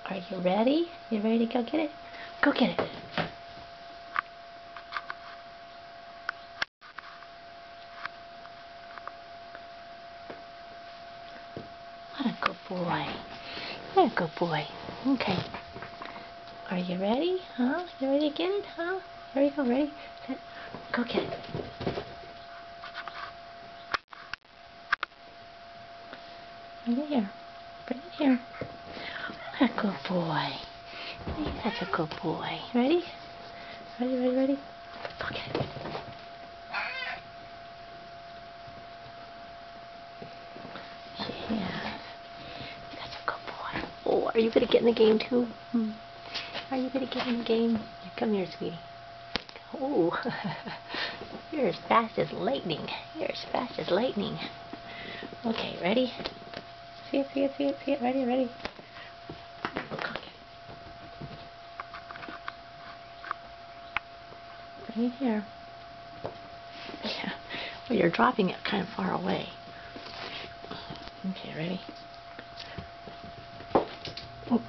Are you ready? You ready to go get it? Go get it. What a good boy. What a good boy. Okay. Are you ready? Huh? You ready to get it? Huh? Here we go. Ready? Set. Go get it. Bring it here. Bring it here. What a good boy. You're such a good boy. Ready? Ready, ready, ready? Go get it. Yeah. Such a good boy. Oh, are you going to get in the game too? Are you going to get in the game? Come here, sweetie. Oh, you're as fast as lightning. You're as fast as lightning. Okay, ready? See it, see it, see it, see it. Ready, ready? Bring it here. Yeah. Well, you're dropping it kind of far away. Okay, ready? Oh.